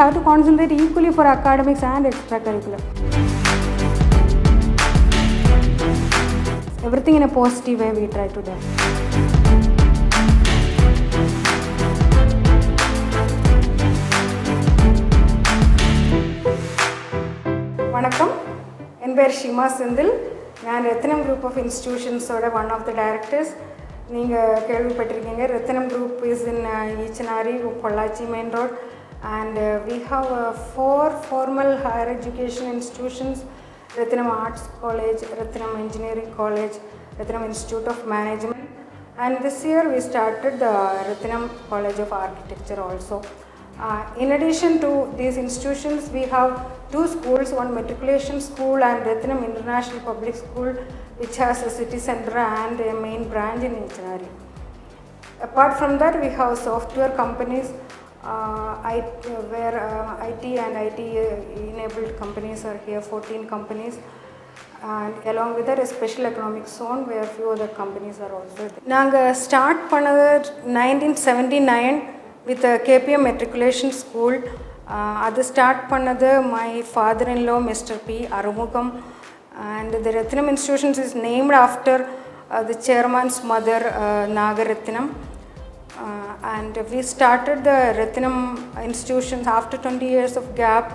have to concentrate equally for academics and extracurricular. Everything in a positive way we try to do. Vanakkam, en per shima sendhil. I am Ratnam Group of Institutions, one of the directors. Ratnam Group is in Ichinari, Pollachi Main Road, and we have 4 formal higher education institutions: Ratnam Arts College, Ratnam Engineering College, Ratnam Institute of Management, and this year we started the Ratnam College of Architecture also. In addition to these institutions, we have 2 schools, one matriculation school and Ratnam International Public School, which has a city center and a main branch in Ichinari. Apart from that, we have software companies where IT and IT enabled companies are here, 14 companies, and along with that a special economic zone where few other companies are also there. We start 1979 with a KPM matriculation school. That start my father-in-law, Mr. P. Arumugam, and the Ratnam Institutions is named after the chairman's mother, Nagaratnam. And we started the Ratnam Institutions after 20 years of gap.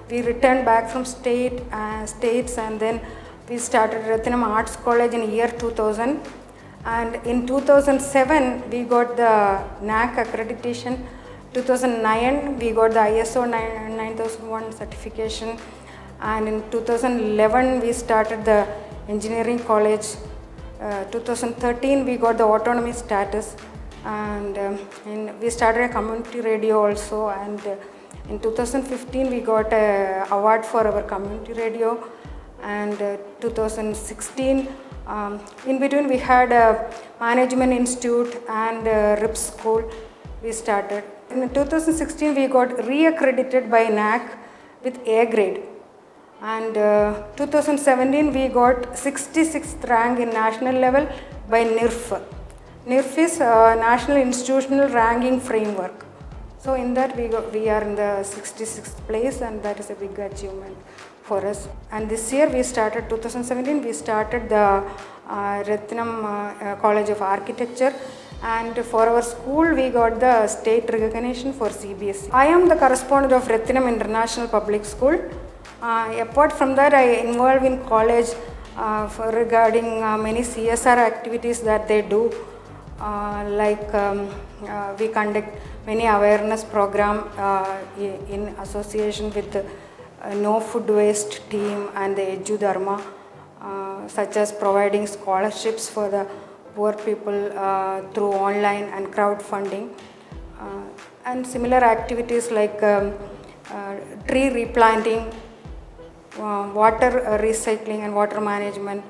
We returned back from states, and then we started Ratnam Arts College in year 2000. And in 2007 we got the NAAC accreditation. 2009 we got the ISO 9001 certification, and in 2011 we started the engineering college. 2013 we got the autonomy status, and we started a community radio also, and in 2015 we got an award for our community radio, and 2016 in between we had a management institute and RIPS school we started. In 2016 we got re-accredited by NAAC with A grade, and 2017 we got 66th rank in national level by NIRF. NIRF is National Institutional Ranking Framework. So in that we are in the 66th place, and that is a big achievement for us. And this year we started, 2017, we started the Ratnam College of Architecture, and for our school we got the state recognition for CBSE. I am the correspondent of Ratnam International Public School. Apart from that, I involved in college regarding many CSR activities that they do, we conduct many awareness program in association with the No Food Waste team and the Edu Dharma, such as providing scholarships for the poor people through online and crowdfunding, and similar activities like tree replanting, water recycling and water management.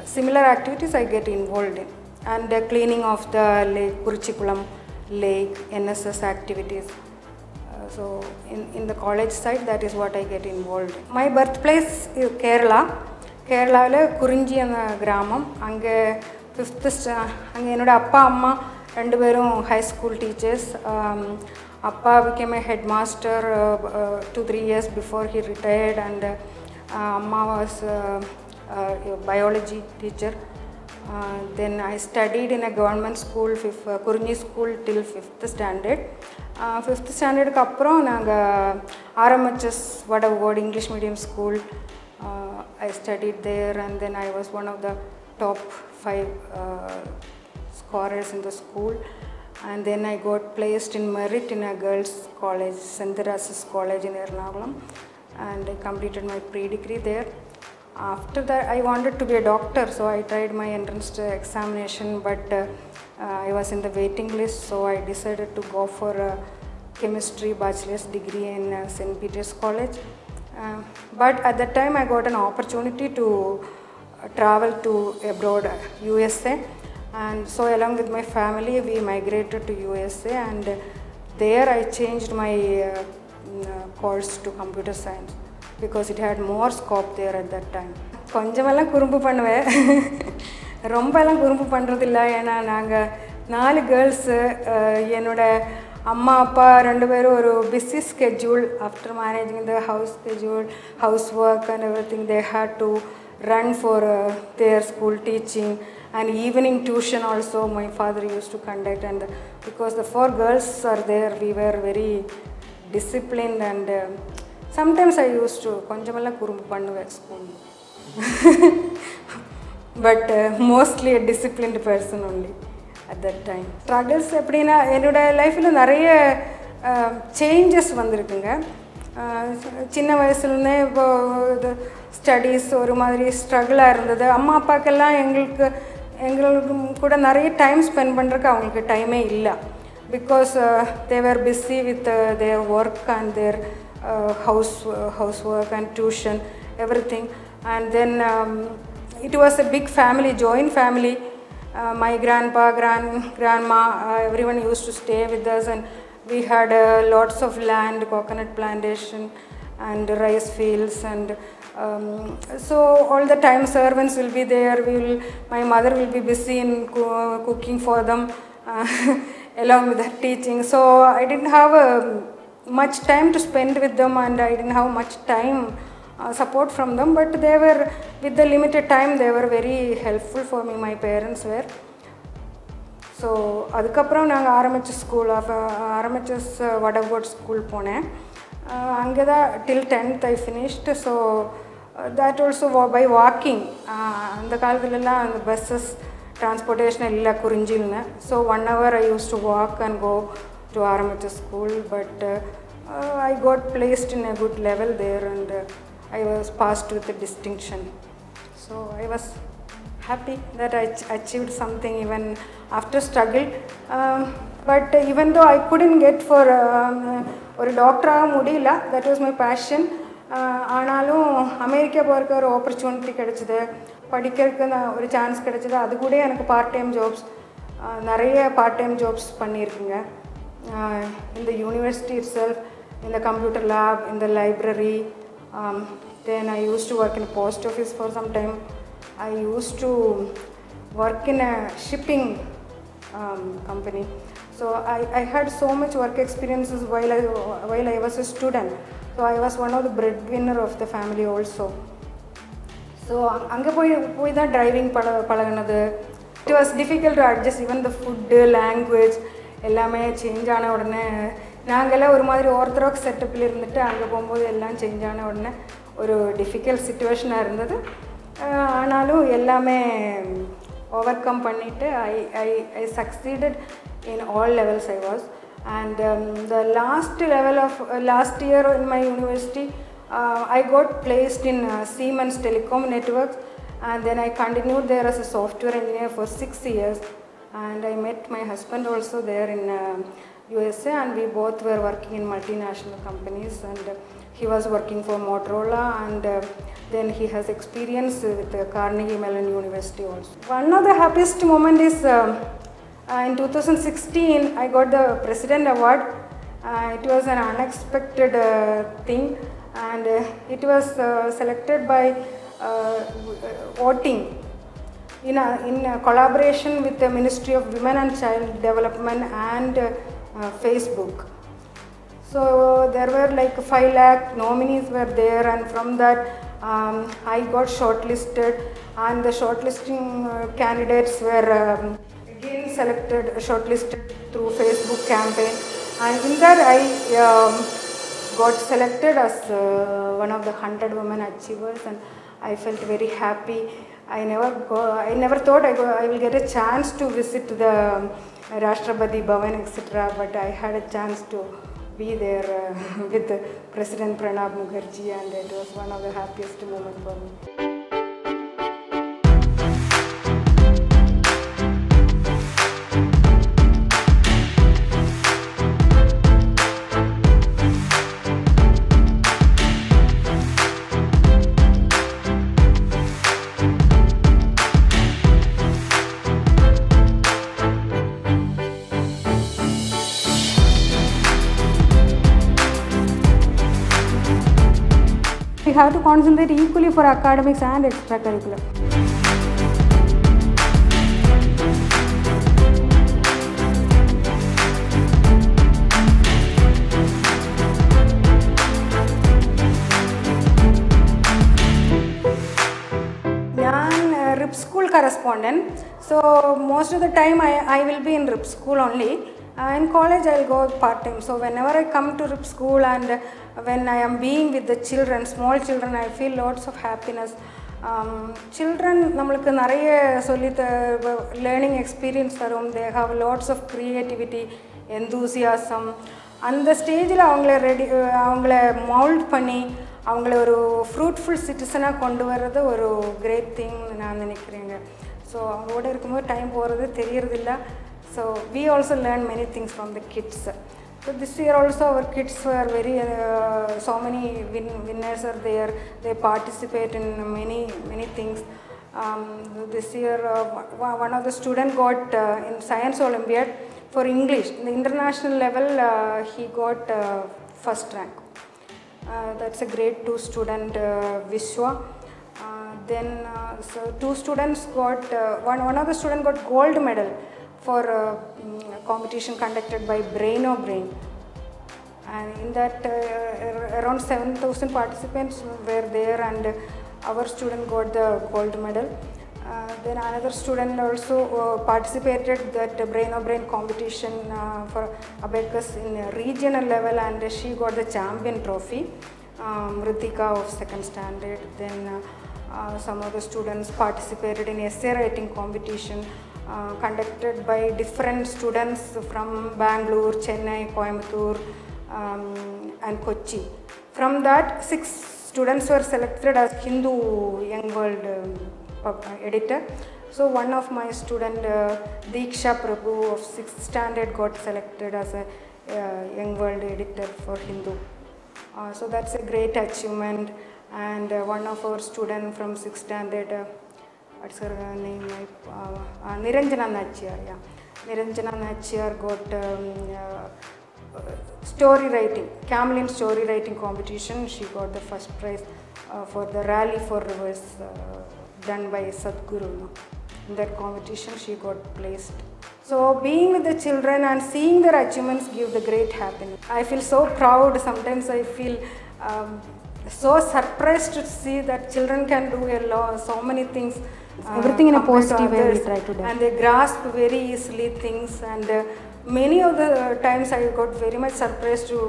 Similar activities I get involved in, and the cleaning of the lake, Kurichikulam lake, NSS activities. So in the college side, that is what I get involved in. My birthplace is Kerala. Kerala Kurinji and Gramam. Ange 5th standard. Ange enoda appa amma rendu perum high school teachers. Appa became a headmaster 2-3 years before he retired, and amma was a biology teacher. Then I studied in a government school, Kurinji school, till 5th standard. 5th standard kappuram naanga RMHS Vadavod English medium school. I studied there, and then I was one of the top 5 scorers in the school. And then I got placed in merit in a girls' college, Sendhil College in Ernakulam, and I completed my pre-degree there. After that, I wanted to be a doctor, so I tried my entrance examination, but I was in the waiting list, so I decided to go for a chemistry bachelor's degree in St. Peter's College. But at that time, I got an opportunity to travel to abroad, USA, and so along with my family, we migrated to USA, and there I changed my course to computer science, because it had more scope there at that time. கொஞ்சமெல்லாம் குறும்பு பண்ணுவேன், ரொம்பலாம் குறும்பு பண்ணுறதில்ல. ஏன்னா நாங்கள் 4 girls, என்னோட Amma appa rendu peru oru busy schedule after managing the house schedule, housework and everything. They had to run for their school teaching and evening tuition also my father used to conduct, and because the 4 girls are there, we were very disciplined, and sometimes I used to konjamalla kurumbu pannuve school. But mostly a disciplined person only at that time. Struggles எப்படின்னா என்னோட லைஃப்பில் நிறைய changes வந்திருக்குங்க. சின்ன வயசுலேருந்தே இப்போது studies ஒரு மாதிரி ஸ்ட்ரகிளாக இருந்தது. அம்மா அப்பாக்கெல்லாம் எங்களுக்கு கூட நிறைய டைம் ஸ்பெண்ட் பண்ணுறதுக்கு அவங்களுக்கு டைமே இல்லை. Because they are busy with their work and their house work and tuition, everything. And then it was a big family, joint family. My grandpa, grandma, everyone used to stay with us, and we had lots of land, coconut plantation and rice fields, and so all the time servants will be there. My mother will be busy in cooking for them along with her teaching. So I didn't have much time to spend with them, and I didn't have much time support from them, but they were, with the limited time, they were very helpful for me. My parents were. So adukapram naanga aarambicha school aarambichas vadavot school pone angada till 10th I finished. So that also by walking, andha kaalathilla and buses transportation illa Kurinjilna, so 1 hour I used to walk and go to aarambicha school, but I got placed in a good level there, and I was passed with a distinction. So I was happy that I achieved something even after struggle. But even though I couldn't get for or doctor mudila, that was my passion. ஆனாலும் America போகிறக்கு ஒரு opportunity கிடச்சிது, படிக்கிறதுக்கு ஒரு chance கிடச்சிது. அது கூட எனக்கு பார்ட் டைம் ஜாப்ஸ், நிறைய பார்ட் டைம் ஜாப்ஸ் பண்ணியிருக்குங்க. In the university itself, in the computer lab, in the library. Then I used to work in a post office for some time. I used to work in a shipping company. So I had so much work experiences while I was a student. So I was one of the breadwinner of the family also. So அங்கே போய் தான் driving பழகினது. It was difficult to adjust, even the food, language எல்லாமே change ஆன உடனே நாங்கள்லாம் ஒரு மாதிரி orthodox செட்டப்பில் இருந்துட்டு அங்கே போகும்போது எல்லாம் சேஞ்ச் ஆன உடனே ஒரு டிஃபிகல்ட் சிச்சுவேஷனாக இருந்தது. ஆனாலும் எல்லாமே ஓவர் கம் பண்ணிவிட்டு I succeeded in all levels I was. And the last year in my university I got placed in Siemens Telecom Networks, and then I continued there as a software engineer for 6 years. And I met my husband also there in USA, and we both were working in multinational companies, and he was working for Motorola, and then he has experience with Carnegie Mellon University also. One of the happiest moment is in 2016 I got the President Award. It was an unexpected thing, and it was selected by voting in collaboration with the Ministry of Women and Child Development and Facebook. So there were like 5 lakh nominees were there, and from that I got shortlisted, and the shortlisting candidates were again shortlisted through Facebook campaign, and in that I got selected as one of the 100 women achievers, and I felt very happy. I never thought I will get a chance to visit the Rashtrapati Bhavan, etc. But I had a chance to be there with President Pranab Mukherjee, and it was one of the happiest moments for me. We have to concentrate equally for academics and extracurricular. correspondent. So most of the time I will be in RIP school only. In college I will go part-time. So whenever I come to RIP school and when I am being with the children, small children, I feel lots of happiness. Children நம்மளுக்கு நிறைய சொல்லி learning experience தரும். They have lots of creativity, enthusiasm. அந்த ஸ்டேஜில் அவங்கள mould பண்ணி அவங்கள ஒரு ஃப்ரூட்ஃபுல் சிட்டிசனாக கொண்டு வர்றது ஒரு கிரேட் திங் நான் நினைக்கிறேங்க. ஸோ அவங்களோட இருக்கும்போது டைம் போகிறது தெரியறதில்ல. So we also learn many things from the kids. So this year also our kids were very so many winners are there. They participate in many things. This year one of the student got in Science Olympiad for English. In the international level he got first rank. That's a grade 2 student Vishwa. Then so two students got one of the student got gold medal for competition conducted by Brain, and in that around 7,000 participants were there, and our student got the gold medal. Then another student also participated that Brain competition for abacus in a regional level, and she got the champion trophy, Ritika of 2nd standard. Then some of the students participated in essay writing competition conducted by different students from Bangalore, Chennai, Coimbatore and Kochi. From that 6 students were selected as Hindu Young World editor. So one of my student Diksha Prabhu of 6th standard got selected as a Young World editor for Hindu. So that's a great achievement. And one of our student from 6th standard, what's her name? Niranjana Nachiyar. Yeah, Niranjana Nachiyar got story writing, Camlin story writing competition. She got the first prize for the Rally for Rivers done by Sadhguru. In that competition she got placed. So being with the children and seeing their achievements give the great happiness. I feel so proud. Sometimes I feel so surprised to see that children can do so many things. Everything in a positive way we try to do. And they grasp very easily things, and many of the times I got very much surprised to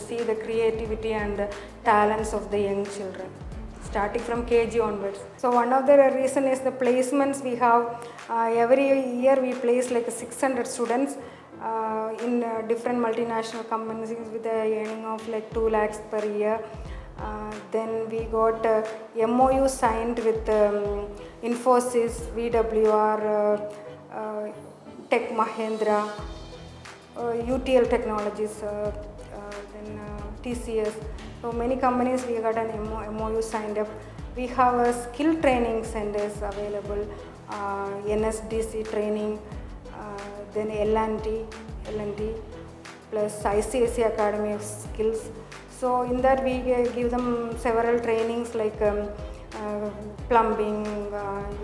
see the creativity and the talents of the young children, starting from KG onwards. So one of the reason is the placements we have. Every year we place like 600 students in different multinational companies with a earning of like 2 lakhs per year. Then we got MOU signed with Infosys, VWR, Tech Mahindra, UTL Technologies, then TCS. So many companies we got an MOU signed up. We have a skill training centers available, NSDC training, then L&T plus ICSC Academy of Skills. So in that we give them several trainings like plumbing,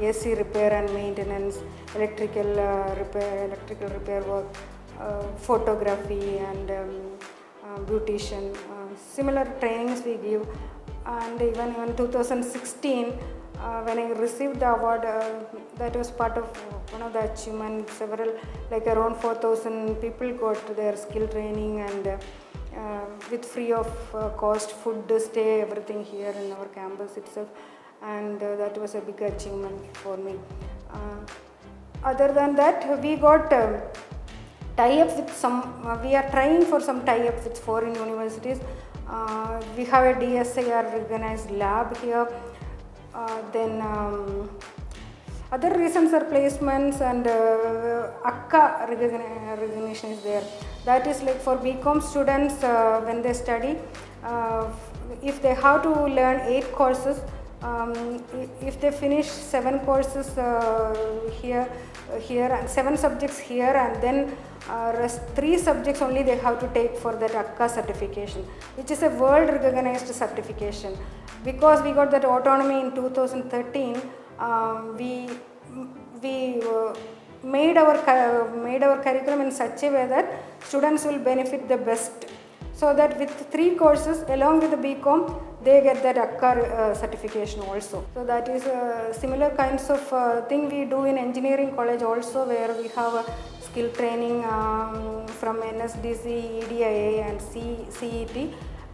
AC repair and maintenance, electrical repair work, photography and beautician. Similar trainings we give. And even in 2016 when I received the award, that was part of one of the achievements. Several, like around 4,000 people got their skill training, and with free of cost, food, stay, everything here in our campus itself, and that was a big achievement for me. Other than that, we got tie-up with some, we are trying for some tie-up with foreign universities. We have a DSIR recognized lab here. Then other reasons are placements, and akka recognition is there. That is like for BCom students when they study, if they have to learn 8 courses, if they finish 7 courses here and 7 subjects here, and then rest 3 subjects only they have to take for that akka certification, which is a world recognized certification. Because we got that autonomy in 2013, we made our curriculum in such a way that students will benefit the best. So that with 3 courses along with the BCom, they get that ACCA certification also. So that is similar kinds of thing we do in engineering college also, where we have a skill training from NSDC, EDIA and CET,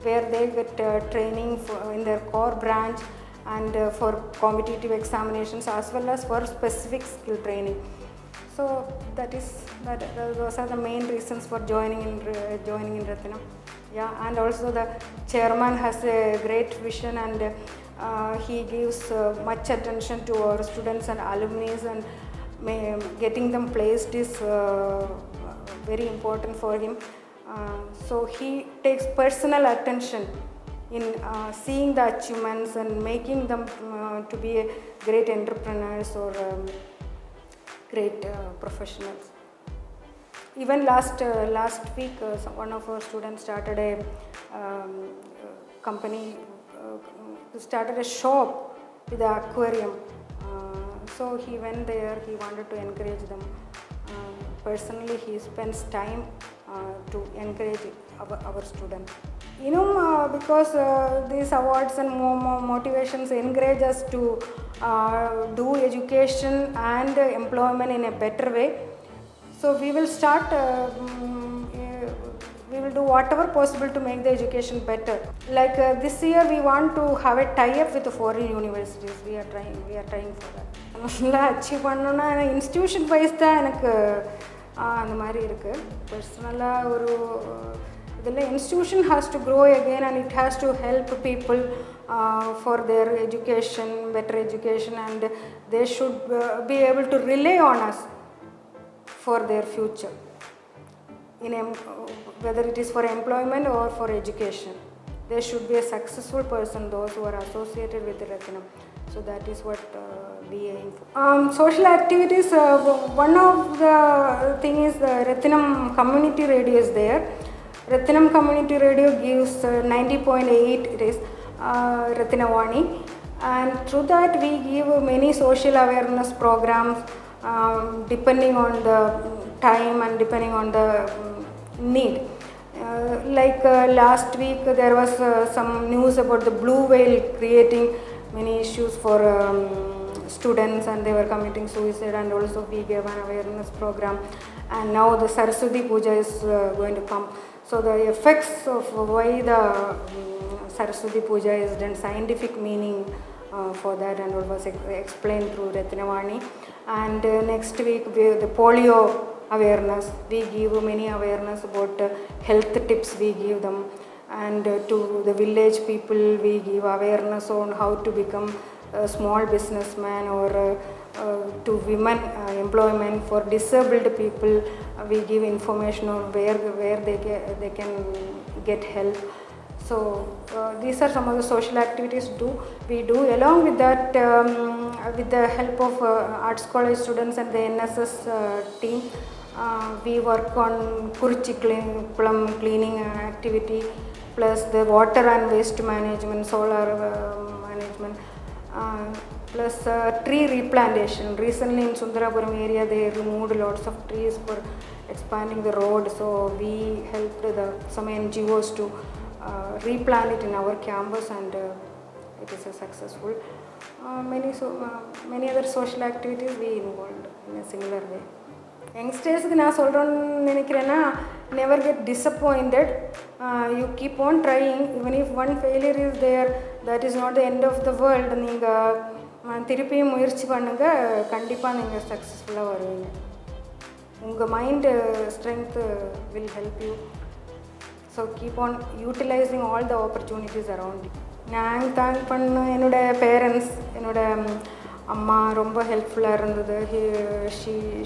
where they get training in their core branch and for competitive examinations as well as for specific skill training. So those are the main reasons for joining in Rathinam. Yeah, and also the chairman has a great vision, and he gives much attention to our students and alumni, and getting them placed is very important for him. So he takes personal attention in seeing the achievements and making them to be a great entrepreneurs or great professionals. Even last week, one of our students started a company, started a shop with an aquarium. So he went there, he wanted to encourage them. Personally, he spends time to encourage our students. Because these awards and motivations encourage us to do education and employment in a better way. So we will start, we will do whatever possible to make the education better. Like this year we want to have a tie-up with the foreign universities. We are trying for that. Achieve pannona institution wise da enakku and mari irukku. Personally the institution has to grow again, and it has to help people for their education, better education, and they should be able to rely on us for their future, whether it is for employment or for education. They should be a successful person, those who are associated with Rathinam. So that is what we aim for. Social activities, one of the thing is the Rathinam community radio is there. Rathinam community radio gives 90.8, it is Rathinavani, and through that we give many social awareness programs depending on the time and depending on the need. Like last week there was some news about the blue whale creating many issues for students, and they were committing suicide, and also we gave an awareness program. And now the Saraswati Puja is going to come. So the effects of why the Saraswati Puja is done, scientific meaning for that, and all was explained through Rathinavani. And next week the polio awareness, we give many awareness about health tips we give them, and to the village people we give awareness on how to become a small businessman, or to women employment. For disabled people we give information on where they can get help. So these are some of the social activities we do. Along with that, with the help of arts college students and the NSS team, we work on Kurichi plum cleaning activity, plus the water and waste management, solar management, plus tree replantation. Recently in Sundarapuram area they removed lots of trees for expanding the road, so we helped some NGOs to replant it in our campus, and it is a successful. Many other social activities we involved in a similar way. Youngsters, never get disappointed. You keep on trying. Even if one failure is there, that is not the end of the world. திருப்பியும் முயற்சி பண்ணுங்க, கண்டிப்பா நீங்க சக்சஸ்ஃபுல்லா வருவீங்க. உங்க mind strength will help you. So keep on utilizing all the opportunities around you. நான் thank பண்ண என்னோட parents, என்னோட அம்மா ரொம்ப ஹெல்ப்ஃபுல்லாக இருந்தது.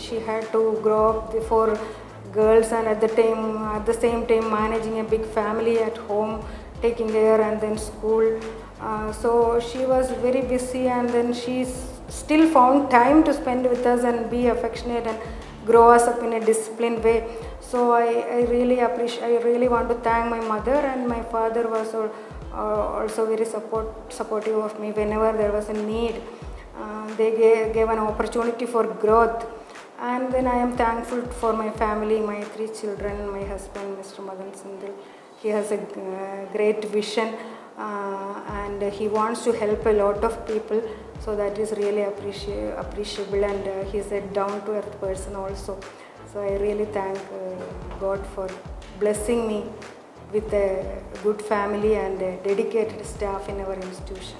she had to grow up the 4 girls, and at the same time managing a big family at home, taking care, and then school. So she was very busy, and then she still found time to spend with us and be affectionate and grow us up in a disciplined way. So I really want to thank my mother, and my father was also very supportive of me whenever there was a need. They gave an opportunity for growth, and then I am thankful for my family, my 3 children, my husband, Mr. Madan Sendhil, he has a great vision and he wants to help a lot of people, so that is really appreciable, and he is a down-to-earth person also. So I really thank God for blessing me with a good family and a dedicated staff in our institution.